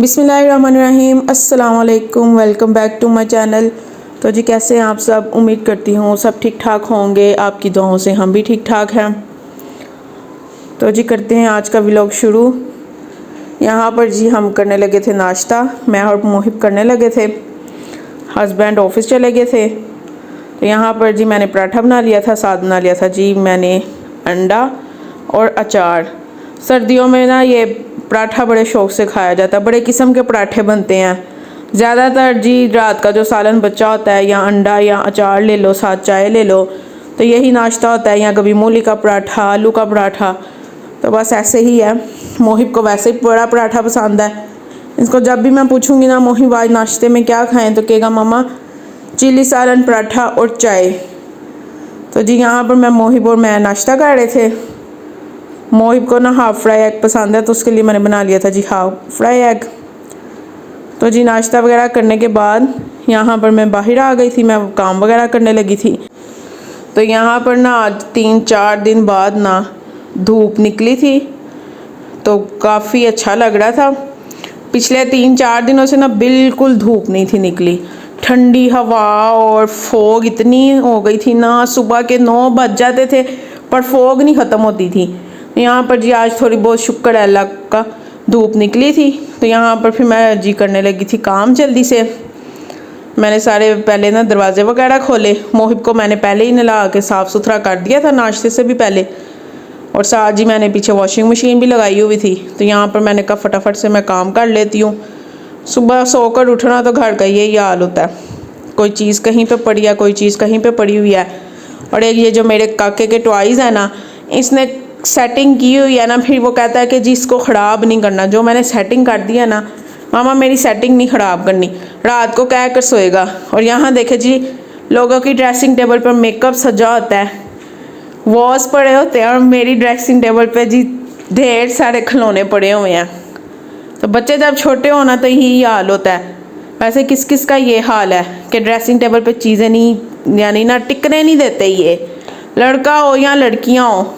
बिस्मिल्लाहिर्रहमानिर्रहीम अस्सलाम वालेकुम। Welcome back to my channel. तो जी कैसे हैं आप सब? उम्मीद करती हूँ सब ठीक ठाक होंगे। आपकी दुआओं से हम भी ठीक ठाक हैं। तो जी करते हैं आज का व्लॉग शुरू। यहाँ पर जी हम करने लगे थे नाश्ता। मैं और मोहिब करने लगे थे। हस्बैंड ऑफिस चले गए थे। तो यहाँ पर जी मैंने पराठा बना लिया था। साथ बना लिया था जी मैंने अंडा और अचार। सर्दियों में ना ये पराठा बड़े शौक़ से खाया जाता है। बड़े किस्म के पराठे बनते हैं। ज़्यादातर जी रात का जो सालन बचा होता है या अंडा या अचार ले लो, साथ चाय ले लो, तो यही नाश्ता होता है। या कभी मूली का पराठा, आलू का पराठा, तो बस ऐसे ही है। मोहिब को वैसे ही बड़ा पराठा पसंद है। इसको जब भी मैं पूछूंगी ना मोहिब आज नाश्ते में क्या खाएं, तो कहेगा मम्मा चिली सालन पराठा और चाय। तो जी यहाँ पर मैं मोहिब और मैं नाश्ता कर रहे थे। मोहिब को ना हाफ़ फ्राई एग पसंद है, तो उसके लिए मैंने बना लिया था जी हाफ़ फ्राई एग। तो जी नाश्ता वगैरह करने के बाद यहाँ पर मैं बाहर आ गई थी। मैं काम वगैरह करने लगी थी। तो यहाँ पर ना आज 3-4 दिन बाद ना धूप निकली थी, तो काफ़ी अच्छा लग रहा था। पिछले 3-4 दिनों से ना बिल्कुल धूप नहीं थी निकली। ठंडी हवा और फोग इतनी हो गई थी ना, सुबह के 9 बज जाते थे पर फोग नहीं ख़त्म होती थी। यहाँ पर जी आज थोड़ी बहुत शुक्र है अल्लाह का धूप निकली थी। तो यहाँ पर फिर मैं जी करने लगी थी काम जल्दी से। मैंने सारे पहले ना दरवाजे वगैरह खोले। मोहिब को मैंने पहले ही नला के साफ़ सुथरा कर दिया था नाश्ते से भी पहले। और साथ जी मैंने पीछे वॉशिंग मशीन भी लगाई हुई थी। तो यहाँ पर मैंने कहा फटाफट से मैं काम कर लेती हूँ। सुबह सोकर उठना तो घर का यही हाल होता है। कोई चीज़ कहीं पे पड़ी है, कोई चीज़ कहीं पे पड़ी हुई है। और एक ये जो मेरे काके के टॉयज़ है ना, इसने सेटिंग की हुई है ना, फिर वो कहता है कि जी इसको ख़राब नहीं करना। जो मैंने सेटिंग कर दी है ना, मामा मेरी सेटिंग नहीं ख़राब करनी। रात को कह कर सोएगा। और यहाँ देखे जी लोगों की ड्रेसिंग टेबल पर मेकअप सजा होता है, वॉज पड़े होते हैं, और मेरी ड्रेसिंग टेबल पे जी ढेर सारे खिलौने पड़े हुए हैं। तो बच्चे जब छोटे होना तो यही हाल होता है। वैसे किस किस का ये हाल है कि ड्रेसिंग टेबल पे चीज़ें नहीं, यानी ना टिकने नहीं देते। ये लड़का हो या लड़कियां हो,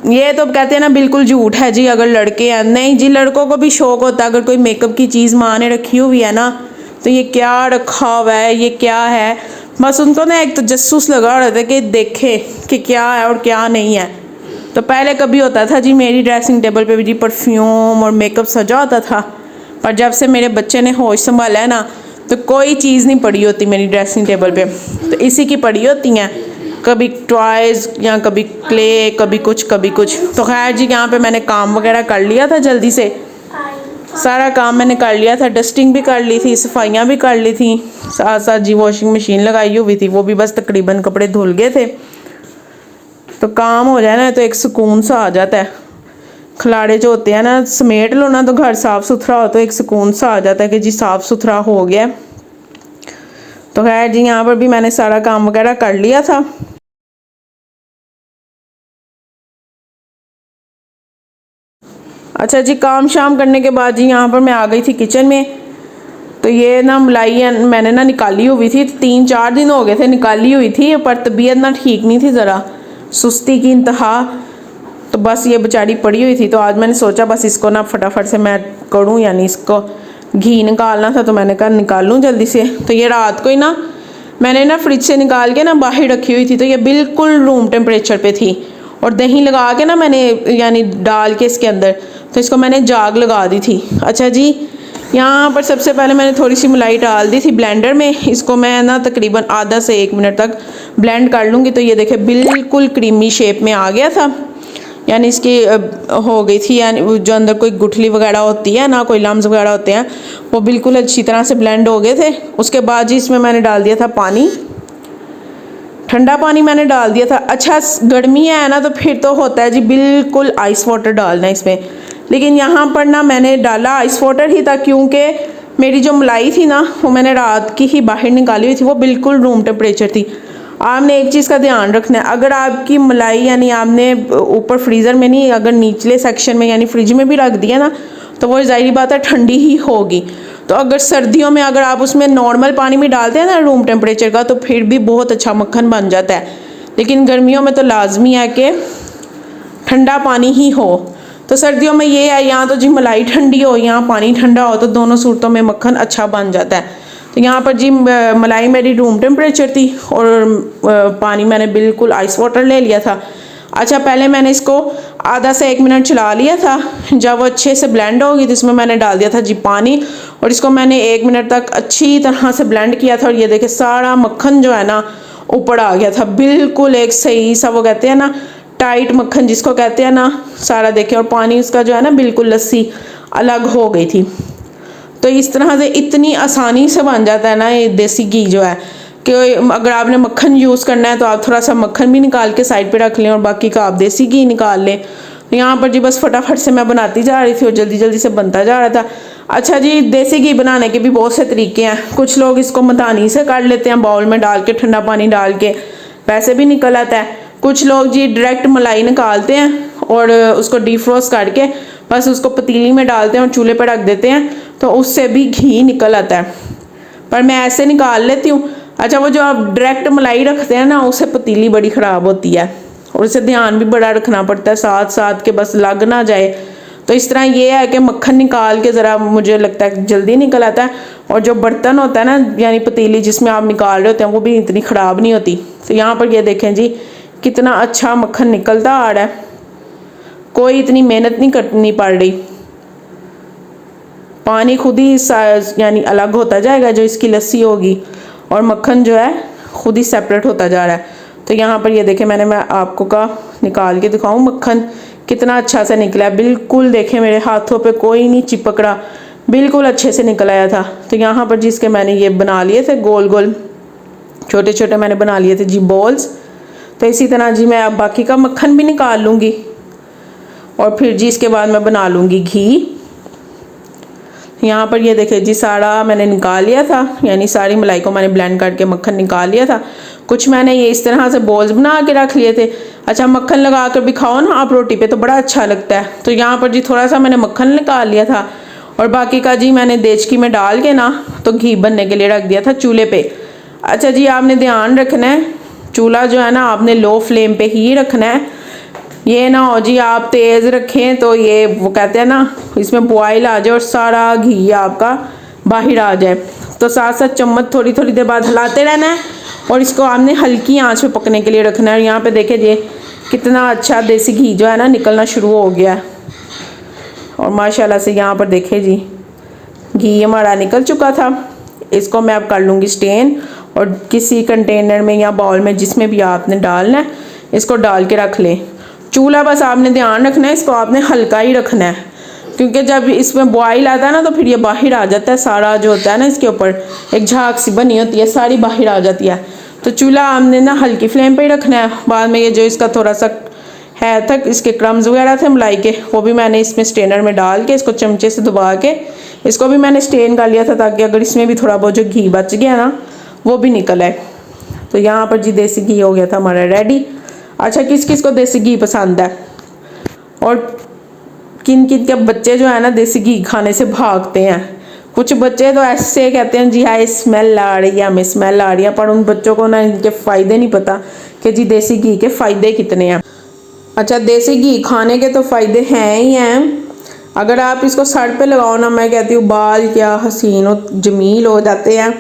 ये तो कहते हैं ना बिल्कुल झूठ है जी अगर लड़के हैं। नहीं जी, लड़कों को भी शौक़ होता है। अगर कोई मेकअप की चीज़ माँ ने रखी हुई है ना, तो ये क्या रखा हुआ है, ये क्या है, बस उनको ना एक तो जसूस लगा रहता है कि देखे कि क्या है और क्या नहीं है। तो पहले कभी होता था जी मेरी ड्रेसिंग टेबल पे भी जी परफ्यूम और मेकअप सजा होता था। पर जब से मेरे बच्चे ने होश संभाला है ना, तो कोई चीज़ नहीं पड़ी होती मेरी ड्रेसिंग टेबल पे। तो इसी की पड़ी होती हैं, कभी टॉयज़ या कभी क्ले, कभी कुछ कभी कुछ। तो खैर जी यहाँ पे मैंने काम वगैरह कर लिया था जल्दी से। सारा काम मैंने कर लिया था। डस्टिंग भी कर ली थी, सफाइयाँ भी कर ली थी। साथ साथ जी वॉशिंग मशीन लगाई हुई थी, वो भी बस तकरीबन कपड़े धुल गए थे। तो काम हो जाए ना तो एक सुकून सा आ जाता है। खिलाड़े जो होते हैं ना समेट लो ना, तो घर साफ़ सुथरा हो तो एक सुकून सा आ जाता है कि जी साफ़ सुथरा हो गया। तो खैर जी यहाँ पर भी मैंने सारा काम वगैरह कर लिया था। अच्छा जी, काम शाम करने के बाद जी यहाँ पर मैं आ गई थी किचन में। तो ये ना मलाई मैंने ना निकाली हुई थी, 3-4 दिन हो गए थे निकाली हुई थी, पर तबीयत ना ठीक नहीं थी, ज़रा सुस्ती की इंतहा। तो बस ये बेचारी पड़ी हुई थी। तो आज मैंने सोचा बस इसको ना फटाफट से मैं करूँ, यानी इसको घी निकालना था, तो मैंने कहा निकाल लूँ जल्दी से। तो ये रात को ही ना मैंने ना फ्रिज से निकाल के ना बाहर रखी हुई थी, तो ये बिल्कुल रूम टेम्परेचर पे थी। और दही लगा के ना मैंने यानी डाल के इसके अंदर, तो इसको मैंने जाग लगा दी थी। अच्छा जी, यहाँ पर सबसे पहले मैंने थोड़ी सी मलाई डाल दी थी ब्लेंडर में। इसको मैं ना तकरीबन आधा से 1 मिनट तक ब्लेंड कर लूँगी। तो ये देखे बिल्कुल क्रीमी शेप में आ गया था, यानी इसकी हो गई थी, यानी जो अंदर कोई गुठली वगैरह होती है ना, कोई लम्स वगैरह होते हैं, वो बिल्कुल अच्छी तरह से ब्लेंड हो गए थे। उसके बाद जी इसमें मैंने डाल दिया था पानी, ठंडा पानी मैंने डाल दिया था। अच्छा गर्मी है ना, तो फिर तो होता है जी बिल्कुल आइस वाटर डालना है इसमें। लेकिन यहाँ पर ना मैंने डाला आइस वाटर ही था, क्योंकि मेरी जो मलाई थी ना वो मैंने रात की ही बाहर निकाली हुई थी, वो बिल्कुल रूम टेम्परेचर थी। आपने एक चीज़ का ध्यान रखना है, अगर आपकी मलाई यानी आपने ऊपर फ्रीज़र में नहीं, अगर निचले सेक्शन में यानी फ्रिज में भी रख दिया ना, तो वो ज़ाहिर बात है ठंडी ही होगी। तो अगर सर्दियों में अगर आप उसमें नॉर्मल पानी भी डालते हैं ना रूम टेम्परेचर का, तो फिर भी बहुत अच्छा मक्खन बन जाता है। लेकिन गर्मियों में तो लाजमी है कि ठंडा पानी ही हो। तो सर्दियों में ये है, यहाँ तो जी मलाई ठंडी हो, यहाँ पानी ठंडा हो, तो दोनों सूरतों में मक्खन अच्छा बन जाता है। तो यहाँ पर जी मलाई मेरी रूम टेम्परेचर थी और पानी मैंने बिल्कुल आइस वाटर ले लिया था। अच्छा, पहले मैंने इसको आधा से 1 मिनट चला लिया था। जब वो अच्छे से ब्लेंड होगी तो इसमें मैंने डाल दिया था जी पानी, और इसको मैंने 1 मिनट तक अच्छी तरह से ब्लेंड किया था। और ये देखिए सारा मक्खन जो है ना ऊपर आ गया था, बिल्कुल एक सही सा, वो कहते हैं ना टाइट मक्खन जिसको कहते हैं ना, सारा देखें। और पानी उसका जो है ना बिल्कुल लस्सी अलग हो गई थी। तो इस तरह से इतनी आसानी से बन जाता है ना ये देसी घी जो है, कि अगर आपने मक्खन यूज़ करना है तो आप थोड़ा सा मक्खन भी निकाल के साइड पे रख लें और बाकी का आप देसी घी निकाल लें। तो यहाँ पर जी बस फटाफट से मैं बनाती जा रही थी और जल्दी जल्दी से बनता जा रहा था। अच्छा जी, देसी घी बनाने के भी बहुत से तरीके हैं। कुछ लोग इसको मतानी से काट लेते हैं, बाउल में डाल के ठंडा पानी डाल के, वैसे भी निकल आता है। कुछ लोग जी डायरेक्ट मलाई निकालते हैं और उसको डीफ्रोस्ट करके बस उसको पतीली में डालते हैं और चूल्हे पर रख देते हैं, तो उससे भी घी निकल आता है। पर मैं ऐसे निकाल लेती हूँ। अच्छा, वो जो आप डायरेक्ट मलाई रखते हैं ना, उससे पतीली बड़ी ख़राब होती है और उसे ध्यान भी बड़ा रखना पड़ता है साथ साथ के बस लग ना जाए। तो इस तरह ये है कि मक्खन निकाल के ज़रा मुझे लगता है जल्दी निकल आता है, और जो बर्तन होता है ना यानी पतीली जिसमें आप निकाल रहे होते हैं, वो भी इतनी ख़राब नहीं होती। तो यहाँ पर ये देखें जी कितना अच्छा मक्खन निकलता आ रहा है, कोई इतनी मेहनत नहीं करनी पड़ रही। पानी खुद ही यानी अलग होता जाएगा जो इसकी लस्सी होगी, और मक्खन जो है खुद ही सेपरेट होता जा रहा है। तो यहाँ पर ये देखें, मैं आपको का निकाल के दिखाऊं मक्खन कितना अच्छा से निकला है। बिल्कुल देखें मेरे हाथों पे कोई नहीं चिपक रहा, बिल्कुल अच्छे से निकल आया था। तो यहाँ पर जिसके मैंने ये बना लिए थे गोल गोल छोटे छोटे मैंने बना लिए थे जी बॉल्स। तो इसी तरह जी मैं अब बाकी का मक्खन भी निकाल लूँगी और फिर जी इसके बाद मैं बना लूँगी घी। यहाँ पर ये देखे जी सारा मैंने निकाल लिया था, यानी सारी मलाई को मैंने ब्लेंड करके मक्खन निकाल लिया था। कुछ मैंने ये इस तरह से बॉल्स बना के रख लिए थे। अच्छा, मक्खन लगा कर भी खाओ ना आप रोटी पे तो बड़ा अच्छा लगता है। तो यहाँ पर जी थोड़ा सा मैंने मक्खन निकाल लिया था और बाकी का जी मैंने देचकी में डाल के ना तो घी बनने के लिए रख दिया था चूल्हे पे। अच्छा जी, आपने ध्यान रखना है चूल्हा जो है ना आपने लो फ्लेम पे ही रखना है। ये ना हो जी आप तेज़ रखें तो ये वो कहते हैं ना इसमें बॉयल आ जाए और सारा घी आपका बाहर आ जाए। तो साथ साथ चम्मच थोड़ी थोड़ी देर बाद हिलाते रहना है और इसको आपने हल्की आंच पे पकने के लिए रखना है। और यहाँ पे देखे जी कितना अच्छा देसी घी जो है ना निकलना शुरू हो गया है, और माशाल्लाह से यहाँ पर देखे जी घी हमारा निकल चुका था। इसको मैं अब कर लूँगी स्टेन और किसी कंटेनर में या बाउल में जिसमें भी आपने डालना है इसको डाल के रख लें। चूल्हा बस आपने ध्यान रखना है इसको आपने हल्का ही रखना है, क्योंकि जब इसमें बॉयल आता है ना तो फिर ये बाहर आ जाता है। सारा जो होता है ना इसके ऊपर एक झाग सी बनी होती है, सारी बाहर आ जाती है। तो चूल्हा आपने ना हल्की फ्लेम पे ही रखना है। बाद में ये जो इसका थोड़ा सा है तक इसके क्रम्स वगैरह थे मलाई के, वो भी मैंने इसमें स्टेनर में डाल के इसको चमचे से दबा के इसको भी मैंने स्टेन कर लिया था, ताकि अगर इसमें भी थोड़ा बहुत जो घी बच गया ना वो भी निकल आए। तो यहाँ पर जी देसी घी हो गया था हमारा रेडी। अच्छा, किस किस को देसी घी पसंद है और किन किन के बच्चे जो है ना देसी घी खाने से भागते हैं। कुछ बच्चे तो ऐसे कहते हैं जी हाय स्मेल आ रही है, हमें स्मेल आ रही है, पर उन बच्चों को ना इनके फ़ायदे नहीं पता कि जी देसी घी के फ़ायदे कितने हैं। अच्छा, देसी घी खाने के तो फ़ायदे हैं ही हैं। अगर आप इसको सर पे लगाओ ना, मैं कहती हूँ बाल क्या हसीन और जमील हो जाते हैं,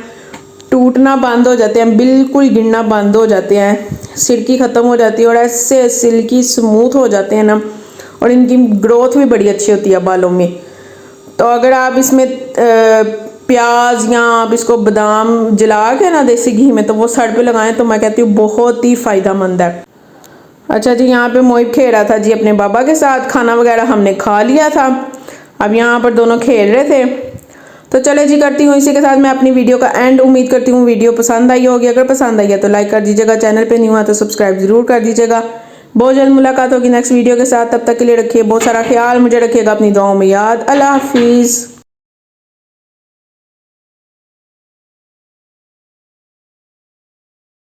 टूटना बंद हो जाते हैं, बिल्कुल गिरना बंद हो जाते हैं, सिरकी ख़त्म हो जाती है और ऐसे सिल्की स्मूथ हो जाते हैं ना, और इनकी ग्रोथ भी बड़ी अच्छी होती है बालों में। तो अगर आप इसमें प्याज या आप इसको बादाम जला के ना देसी घी में तो वो सर पे लगाएं तो मैं कहती हूँ बहुत ही फ़ायदेमंद है। अच्छा जी, यहाँ पे मोहिब खेल रहा था जी अपने बाबा के साथ, खाना वगैरह हमने खा लिया था, अब यहाँ पर दोनों खेल रहे थे। तो चले जी, करती हूँ इसी के साथ मैं अपनी वीडियो का एंड। उम्मीद करती हूँ वीडियो पसंद आई होगी। अगर पसंद आई है तो लाइक कर दीजिएगा, चैनल पे नहीं हुआ तो सब्सक्राइब ज़रूर कर दीजिएगा। बहुत जल्द मुलाकात होगी नेक्स्ट वीडियो के साथ, तब तक के लिए रखिए बहुत सारा ख्याल, मुझे रखिएगा अपनी दुआओं में याद। अल्लाह हाफिज़।